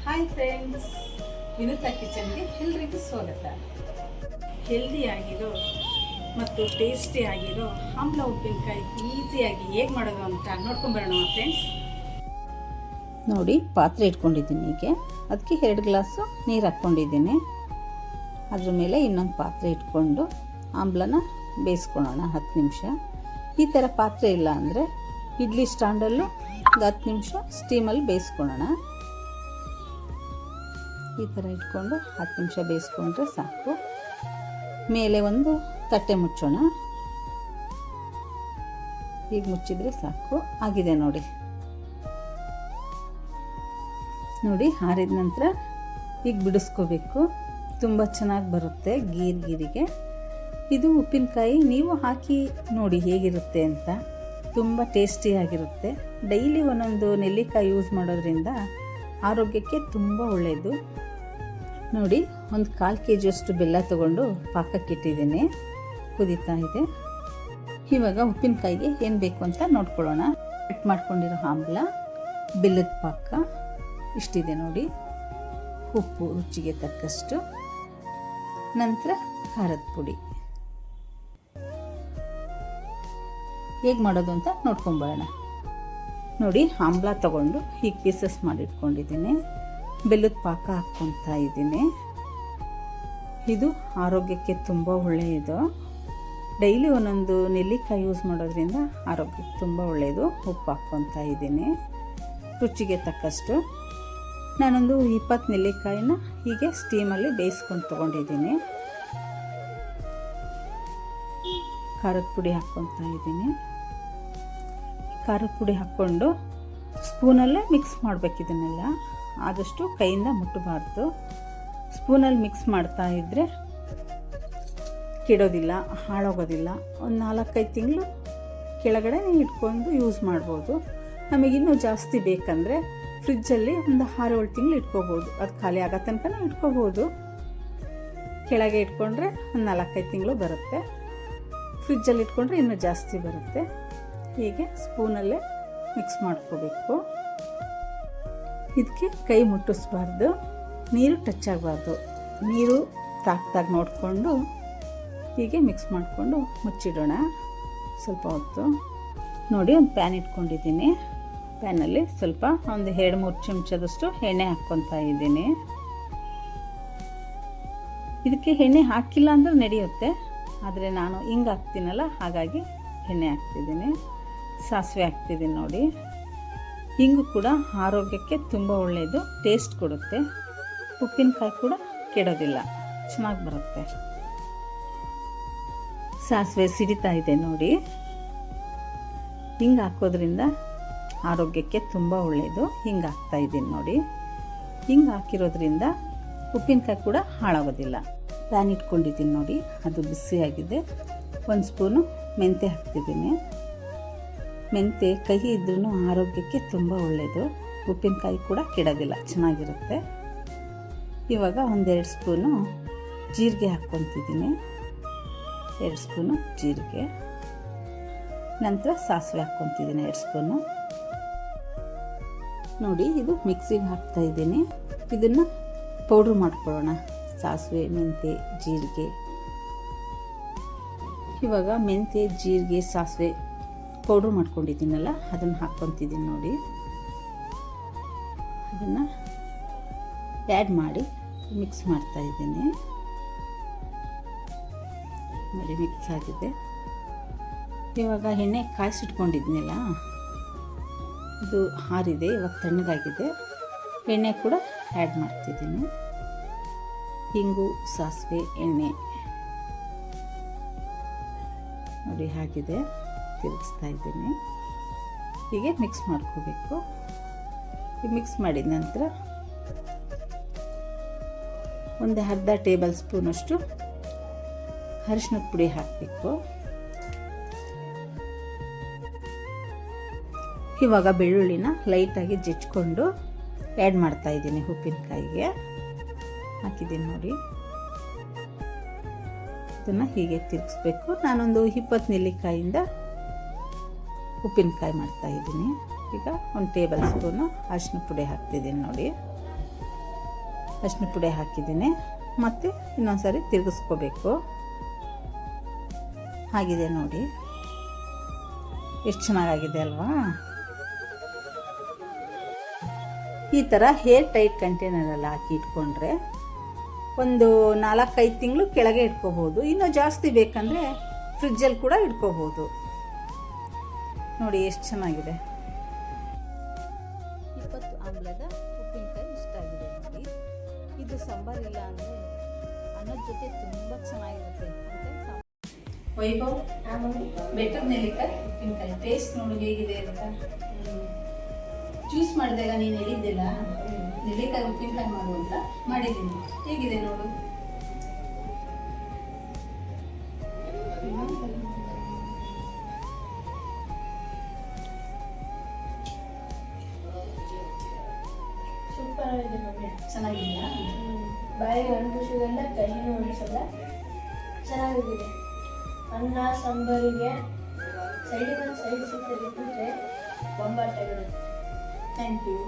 Hi friends, Vinutha ಕಿಚನ್ಗೆ ಎಲ್ಲರಿಗೂ ಸ್ವಾಗತ. ಹೆಲ್ದಿಯಾಗಿರೋ ಮತ್ತು ಟೇಸ್ಟಿ ಆಗಿರೋ ಆಮ್ಲ ಉಪ್ಪಿನಕಾಯಿ ಈಸಿಯಾಗಿ ಹೇಗೆ ಮಾಡೋದು ಅಂತ ನೋಡ್ಕೊಂಬರೋಣ ಫ್ರೆಂಡ್ಸ್. ನೋಡಿ, ಪಾತ್ರೆ ಇಟ್ಕೊಂಡಿದ್ದೀನಿ. ಹೀಗೆ ಅದಕ್ಕೆ 2 ಗ್ಲಾಸು ನೀರು ಹಾಕ್ಕೊಂಡಿದ್ದೀನಿ. ಅದ್ರ ಮೇಲೆ ಇನ್ನೊಂದು ಪಾತ್ರೆ ಇಟ್ಕೊಂಡು ಆಮ್ಲನ ಬೇಯಿಸ್ಕೊಳ್ಳೋಣ 10 ನಿಮಿಷ. ಈ ಥರ ಪಾತ್ರೆ ಇಲ್ಲ ಅಂದರೆ ಇಡ್ಲಿ ಸ್ಟ್ಯಾಂಡಲ್ಲೂ 10 ನಿಮಿಷ ಸ್ಟೀಮಲ್ಲಿ ಬೇಯಿಸ್ಕೊಳ್ಳೋಣ. ಈ ಥರ ಇಟ್ಕೊಂಡು 10 ನಿಮಿಷ ಬೇಯಿಸ್ಕೊಂಡ್ರೆ ಸಾಕು. ಮೇಲೆ ಒಂದು ತಟ್ಟೆ ಮುಚ್ಚೋಣ. ಈಗ ಮುಚ್ಚಿದರೆ ಸಾಕು. ಆಗಿದೆ ನೋಡಿ. ಆರಿದ ನಂತರ ಈಗ ಬಿಡಿಸ್ಕೋಬೇಕು. ತುಂಬ ಚೆನ್ನಾಗಿ ಬರುತ್ತೆ ಗೀರಿಗೆ. ಇದು ಉಪ್ಪಿನಕಾಯಿ ನೀವು ಹಾಕಿ ನೋಡಿ ಹೇಗಿರುತ್ತೆ ಅಂತ. ತುಂಬ ಟೇಸ್ಟಿಯಾಗಿರುತ್ತೆ. ಡೈಲಿ ಒಂದೊಂದು ನೆಲ್ಲಿಕಾಯಿ ಯೂಸ್ ಮಾಡೋದ್ರಿಂದ ಆರೋಗ್ಯಕ್ಕೆ ತುಂಬ ಒಳ್ಳೆಯದು. ನೋಡಿ, ಒಂದು 1/4 kg ಬೆಲ್ಲ ತೊಗೊಂಡು ಪಾಕಕ್ಕಿಟ್ಟಿದ್ದೀನಿ. ಕುದೀತಾ ಇದೆ. ಇವಾಗ ಉಪ್ಪಿನಕಾಯಿಗೆ ಏನು ಬೇಕು ಅಂತ ನೋಡ್ಕೊಳ್ಳೋಣ. ಕಟ್ ಮಾಡ್ಕೊಂಡಿರೋ ಆಮ್ಲ, ಬೆಲ್ಲದ ಪಾಕ ಇಷ್ಟಿದೆ ನೋಡಿ. ಉಪ್ಪು ರುಚಿಗೆ ತಕ್ಕಷ್ಟು, ನಂತರ ಖಾರದ ಪುಡಿ. ಹೇಗೆ ಮಾಡೋದು ಅಂತ ನೋಡ್ಕೊಂಬರೋಣ. ನೋಡಿ, ಆಮ್ಲ ತಗೊಂಡು ಹೀಗೆ ಪೀಸಸ್ ಮಾಡಿಟ್ಕೊಂಡಿದ್ದೀನಿ. ಬೆಲ್ಲದ ಪಾಕ ಹಾಕ್ಕೊತಾ ಇದ್ದೀನಿ. ಇದು ಆರೋಗ್ಯಕ್ಕೆ ತುಂಬ ಒಳ್ಳೆಯದು. ಡೈಲಿ ಒಂದೊಂದು ನೆಲ್ಲಿಕಾಯಿ ಯೂಸ್ ಮಾಡೋದ್ರಿಂದ ಆರೋಗ್ಯಕ್ಕೆ ತುಂಬ ಒಳ್ಳೆಯದು. ಉಪ್ಪು ಹಾಕ್ಕೊತಾ ಇದ್ದೀನಿ ರುಚಿಗೆ ತಕ್ಕಷ್ಟು. ನಾನೊಂದು 20 ನೆಲ್ಲಿಕಾಯಿನ ಹೀಗೆ ಸ್ಟೀಮಲ್ಲಿ ಬೇಯಿಸ್ಕೊಂಡು ತೊಗೊಂಡಿದ್ದೀನಿ. ಖಾರದ ಪುಡಿ ಹಾಕ್ಕೊತಾ ಇದ್ದೀನಿ. ಖಾರದ ಪುಡಿ ಹಾಕ್ಕೊಂಡು ಸ್ಪೂನಲ್ಲೇ ಮಿಕ್ಸ್ ಮಾಡಬೇಕು. ಇದನ್ನೆಲ್ಲ ಆದಷ್ಟು ಕೈಯಿಂದ ಮುಟ್ಟಬಾರ್ದು. ಸ್ಪೂನಲ್ಲಿ ಮಿಕ್ಸ್ ಮಾಡ್ತಾ ಇದ್ದರೆ ಕೆಡೋದಿಲ್ಲ, ಹಾಳಾಗೋದಿಲ್ಲ. ಒಂದು 4-5 ತಿಂಗಳು ಕೆಳಗಡೆ ಇಟ್ಕೊಂಡು ಯೂಸ್ ಮಾಡ್ಬೋದು. ನಮಗಿನ್ನೂ ಜಾಸ್ತಿ ಬೇಕಂದರೆ ಫ್ರಿಜ್ಜಲ್ಲಿ ಒಂದು 6-7 ತಿಂಗಳು ಇಟ್ಕೋಬೋದು. ಅದು ಖಾಲಿ ಆಗೋ ತನಕ ಇಟ್ಕೋಬೋದು. ಕೆಳಗೆ ಇಟ್ಕೊಂಡ್ರೆ ಒಂದು 4-5 ತಿಂಗಳು ಬರುತ್ತೆ. ಫ್ರಿಜ್ಜಲ್ಲಿ ಇಟ್ಕೊಂಡ್ರೆ ಇನ್ನೂ ಜಾಸ್ತಿ ಬರುತ್ತೆ. ಹೀಗೆ ಸ್ಪೂನಲ್ಲೇ ಮಿಕ್ಸ್ ಮಾಡ್ಕೋಬೇಕು. ಇದಕ್ಕೆ ಕೈ ಮುಟ್ಟಿಸ್ಬಾರ್ದು, ನೀರು ಟಚ್ ಆಗಬಾರ್ದು. ನೀರು ತಾಕ್ತಾಗ ನೋಡಿಕೊಂಡು ಹೀಗೆ ಮಿಕ್ಸ್ ಮಾಡಿಕೊಂಡು ಮುಚ್ಚಿಡೋಣ ಸ್ವಲ್ಪ ಹೊತ್ತು. ನೋಡಿ, ಒಂದು ಪ್ಯಾನ್ ಇಟ್ಕೊಂಡಿದ್ದೀನಿ. ಪ್ಯಾನಲ್ಲಿ ಸ್ವಲ್ಪ ಒಂದು 2-3 ಚಮಚದಷ್ಟು ಎಣ್ಣೆ ಹಾಕ್ಕೊತಾ ಇದ್ದೀನಿ. ಇದಕ್ಕೆ ಎಣ್ಣೆ ಹಾಕಿಲ್ಲ ಅಂದ್ರೆ ನಡೆಯುತ್ತೆ, ಆದರೆ ನಾನು ಹಿಂಗೆ ಹಾಕ್ತೀನಲ್ಲ, ಹಾಗಾಗಿ ಎಣ್ಣೆ ಹಾಕ್ತಿದ್ದೀನಿ. ಸಾಸಿವೆ ಹಾಕ್ತಿದ್ದೀನಿ ನೋಡಿ. ಹಿಂಗು ಕೂಡ ಆರೋಗ್ಯಕ್ಕೆ ತುಂಬ ಒಳ್ಳೆಯದು, ಟೇಸ್ಟ್ ಕೊಡುತ್ತೆ. ಉಪ್ಪಿನಕಾಯಿ ಕೂಡ ಕೆಡೋದಿಲ್ಲ, ಚೆನ್ನಾಗಿ ಬರುತ್ತೆ. ಸಾಸಿವೆ ಸಿಡಿತಾ ಇದೆ ನೋಡಿ. ಹಿಂಗೆ ಹಾಕೋದ್ರಿಂದ ಆರೋಗ್ಯಕ್ಕೆ ತುಂಬ ಒಳ್ಳೆಯದು. ಹಿಂಗೆ ಹಾಕ್ತಾ ಇದ್ದೀನಿ ನೋಡಿ. ಹಿಂಗೆ ಹಾಕಿರೋದ್ರಿಂದ ಉಪ್ಪಿನಕಾಯಿ ಕೂಡ ಹಾಳಾಗೋದಿಲ್ಲ. ಪ್ಯಾನ್ ಇಟ್ಕೊಂಡಿದ್ದೀನಿ ನೋಡಿ, ಅದು ಬಿಸಿಯಾಗಿದೆ. 1 ಸ್ಪೂನು ಮೆಂತ್ಯ ಹಾಕ್ತಿದ್ದೀನಿ. ಮೆಂತ್ಯ ಕಹಿ ಇದ್ರೂ ಆರೋಗ್ಯಕ್ಕೆ ತುಂಬ ಒಳ್ಳೆಯದು. ಉಪ್ಪಿನಕಾಯಿ ಕೂಡ ಕೆಡೋದಿಲ್ಲ, ಚೆನ್ನಾಗಿರುತ್ತೆ. ಇವಾಗ 1-2 ಸ್ಪೂನು ಜೀರಿಗೆ ಹಾಕ್ಕೊತಿದ್ದೀನಿ. 2 ಸ್ಪೂನು ಜೀರಿಗೆ. ನಂತರ ಸಾಸಿವೆ ಹಾಕ್ಕೊತಿದ್ದೀನಿ 2 ಸ್ಪೂನು. ನೋಡಿ, ಇದು ಮಿಕ್ಸಿಗೆ ಹಾಕ್ತಾಯಿದ್ದೀನಿ. ಇದನ್ನು ಪೌಡ್ರ್ ಮಾಡ್ಕೊಳ್ಳೋಣ. ಸಾಸಿವೆ, ಮೆಂತ್ಯ, ಜೀರಿಗೆ. ಇವಾಗ ಮೆಂತ್ಯ, ಜೀರಿಗೆ, ಸಾಸಿವೆ ಪೌಡ್ರ್ ಮಾಡ್ಕೊಂಡಿದ್ದೀನಲ್ಲ, ಅದನ್ನು ಹಾಕ್ಕೊತಿದ್ದೀನಿ ನೋಡಿ. ಅದನ್ನು ಆ್ಯಡ್ ಮಾಡಿ ಮಿಕ್ಸ್ ಮಾಡ್ತಾಯಿದ್ದೀನಿ ನೋಡಿ. ಮಿಕ್ಸ್ ಆಗಿದೆ. ಇವಾಗ ಎಣ್ಣೆ ಕಾಯಿಸಿಟ್ಕೊಂಡಿದ್ನಲ್ಲ, ಅದು ಆರಿದೆ. ಇವಾಗ ತಣ್ಣಗಾಗಿದೆ. ಎಣ್ಣೆ ಕೂಡ ಆ್ಯಡ್ ಮಾಡ್ತಿದ್ದೀನಿ. ಹಿಂಗು, ಸಾಸಿವೆ, ಎಣ್ಣೆ ನೋಡಿ ಹಾಕಿದೆ. ತಿರುಗಿಸ್ತಾ ಇದ್ದೀನಿ. ಹೀಗೆ ಮಿಕ್ಸ್ ಮಾಡ್ಕೋಬೇಕು. ಈ ಮಿಕ್ಸ್ ಮಾಡಿದ ನಂತರ ಒಂದು ಅರ್ಧ ಟೇಬಲ್ ಸ್ಪೂನಷ್ಟು ಅರಿಶಿನದ ಪುಡಿ ಹಾಕಬೇಕು. ಇವಾಗ ಬೆಳ್ಳುಳ್ಳಿನ ಲೈಟಾಗಿ ಜಜ್ಜಿಕೊಂಡು ಆ್ಯಡ್ ಮಾಡ್ತಾ ಇದ್ದೀನಿ ಉಪ್ಪಿನಕಾಯಿಗೆ. ಹಾಕಿದ್ದೀನಿ ನೋಡಿ. ಇದನ್ನು ಹೀಗೆ ತಿರುಗಿಸ್ಬೇಕು. ನಾನೊಂದು 20 ನೆಲ್ಲಿಕಾಯಿಂದ ಉಪ್ಪಿನಕಾಯಿ ಮಾಡ್ತಾಯಿದ್ದೀನಿ. ಈಗ 1 ಟೇಬಲ್ ಸ್ಪೂನು ಅರಿಶಿನ ಪುಡಿ ಹಾಕ್ತಿದ್ದೀನಿ ನೋಡಿ. ಅರಿಶಿನ ಪುಡಿ ಹಾಕಿದ್ದೀನಿ. ಮತ್ತು ಇನ್ನೊಂದು ಸಾರಿ ತಿರುಗಿಸ್ಕೋಬೇಕು. ಆಗಿದೆ ನೋಡಿ, ಎಷ್ಟು ಚೆನ್ನಾಗಾಗಿದೆ ಅಲ್ವಾ. ಈ ಥರ ಹೇರ್ ಟೈಟ್ ಕಂಟೈನರಲ್ಲಿ ಹಾಕಿ ಇಟ್ಕೊಂಡ್ರೆ ಒಂದು 4-5 ತಿಂಗಳು ಕೆಳಗೆ ಇಟ್ಕೋಬೋದು. ಇನ್ನೂ ಜಾಸ್ತಿ ಬೇಕಂದರೆ ಫ್ರಿಜ್ಜಲ್ಲಿ ಕೂಡ ಇಟ್ಕೋಬೋದು. ನೋಡಿ ಎಷ್ಟು ಚೆನ್ನಾಗಿದೆ. 20 ಆಮ್ಲದ ಉಪ್ಪಿನಕಾಯಿ ಇಷ್ಟ ಆಗಿದೆ ನೋಡಿ. ಇದು ಸಾಂಬಾರಿಲ್ಲ ಅಂದರೆ ಅನ್ನದ ಜೊತೆ ತುಂಬ ಚೆನ್ನಾಗಿರುತ್ತೆ. ವೈಭವ್, ಬೆಟ್ಟದ ನೆಲ್ಲಿಕಾಯಿ ಉಪ್ಪಿನಕಾಯಿ ಟೇಸ್ಟ್ ನೋಡು ಹೇಗಿದೆ ಅಂತ. ಜ್ಯೂಸ್ ಮಾಡಿದಾಗ ನೀನು ಹೇಳಿದ್ದಿಲ್ಲ ನೆಲ್ಲಿಕಾಯಿ ಉಪ್ಪಿನಕಾಯಿ ಮಾಡು ಅಂತ, ಮಾಡಿದ್ದೀನಿ. ಹೇಗಿದೆ ನೋಡು. ಸೂಪರ್ ಆಗಿದೆ ಮಮ್ಮಿ. ಚೆನ್ನಾಗಿದೆಯಾ? ಬಾಯಿಗೆ ಅನ್ಬಿಸಿದೆಲ್ಲ ಕಹಿನೂ ಅನಿಸಲ್ಲ, ಚೆನ್ನಾಗಿದೆ. ಅನ್ನ ಸಾಂಬಾರಿಗೆ ಸೈಡಿಗೆ ಒಂದು ಸೈಡ್ ಸಿಗ್ತದೆ ಬಿಟ್ಟರೆ ಬೊಂಬಾಟಾಗಿರುತ್ತೆ. Thank you.